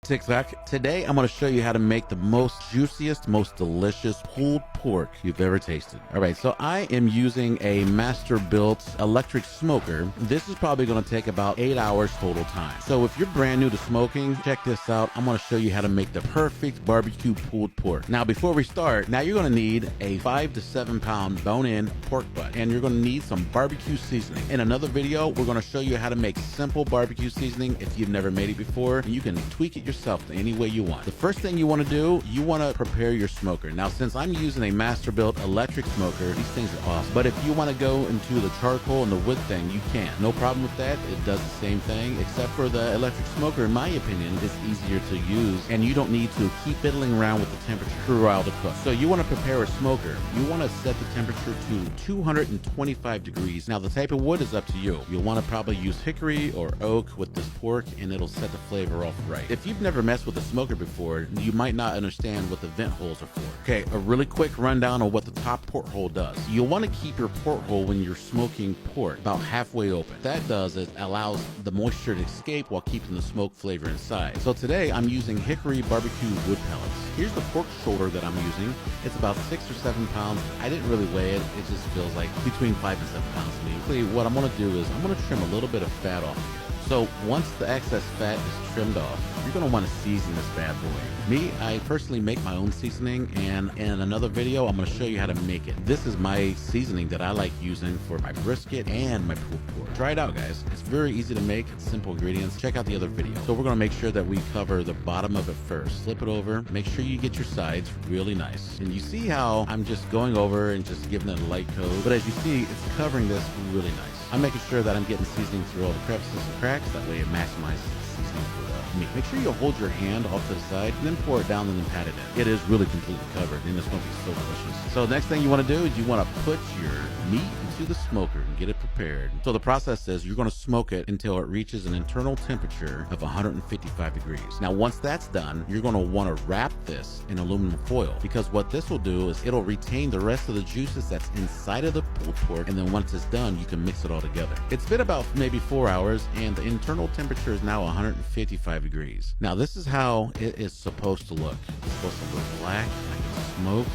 TikTok. Today I'm going to show you how to make the most juiciest, most delicious pulled pork you've ever tasted. All right, so I am using a Masterbuilt Electric Smoker. This is probably going to take about 8 hours total time. So if you're brand new to smoking, check this out. I'm going to show you how to make the perfect barbecue pulled pork. Now before we start, now you're going to need a 5 to 7 pound bone-in pork butt, and you're going to need some barbecue seasoning. In another video, we're going to show you how to make simple barbecue seasoning if you've never made it before, and you can tweak it yourself any way you want. The first thing you want to do, you want to prepare your smoker. Now, since I'm using a Masterbuilt Electric Smoker, these things are awesome. But if you want to go into the charcoal and the wood thing, you can. No problem with that. It does the same thing, except for the electric smoker, in my opinion, is easier to use, and you don't need to keep fiddling around with the temperature throughout the cook. So you want to prepare a smoker. You want to set the temperature to 225 degrees. Now, the type of wood is up to you. You'll want to probably use hickory or oak with this pork, and it'll set the flavor off right. If you've never messed with a smoker before, you might not understand what the vent holes are for. Okay, a really quick rundown on what the top porthole does. You'll want to keep your porthole when you're smoking pork about halfway open. What that does is allows the moisture to escape while keeping the smoke flavor inside. So today I'm using hickory barbecue wood pellets. Here's the pork shoulder that I'm using. It's about 6 or 7 pounds. I didn't really weigh it. It just feels like between 5 and 7 pounds to me. Basically, what I'm going to do is I'm going to trim a little bit of fat off here. So once the excess fat is trimmed off, you're going to want to season this bad boy. Me, I personally make my own seasoning, and in another video, I'm going to show you how to make it. This is my seasoning that I like using for my brisket and my pulled pork. Try it out, guys. It's very easy to make. It's simple ingredients. Check out the other video. So we're going to make sure that we cover the bottom of it first. Flip it over. Make sure you get your sides really nice. And you see how I'm just going over and just giving it a light coat. But as you see, it's covering this really nice. I'm making sure that I'm getting seasoning through all the crevices and cracks. That way it maximizes the seasoning for the meat. Make sure you hold your hand off to the side and then pour it down and then pat it in. It is really completely covered, and it's going to be so delicious. So next thing you want to do is you want to put your meat into the smoker and get it prepared. So the process is you're going to smoke it until it reaches an internal temperature of 155 degrees. Now once that's done, you're going to want to wrap this in aluminum foil, because what this will do is it'll retain the rest of the juices that's inside of the pulled pork, and then once it's done, you can mix it all together. It's been about maybe 4 hours, and the internal temperature is now 155 degrees. Now this is how it is supposed to look. It's supposed to look black, like it's smoked,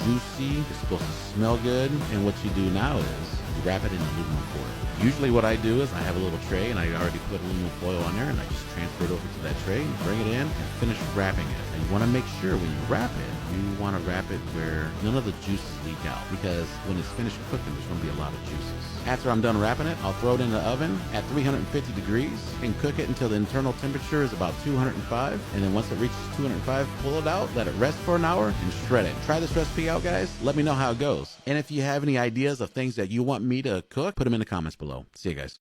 juicy. It's supposed to smell good, and what you do now is you wrap it in aluminum foil. Usually what I do is I have a little tray, and I already put aluminum foil on there, and I just transfer it over to that tray and bring it in and finish wrapping it. And you want to make sure when you wrap it, you want to wrap it where none of the juices leak out, because when it's finished cooking, there's going to be a lot of juices. After I'm done wrapping it, I'll throw it in the oven at 350 degrees and cook it until the internal temperature is about 205. And then once it reaches 205, pull it out, let it rest for an hour, and shred it. Try this recipe out, guys. Let me know how it goes. And if you have any ideas of things that you want me to cook, put them in the comments below. See you guys.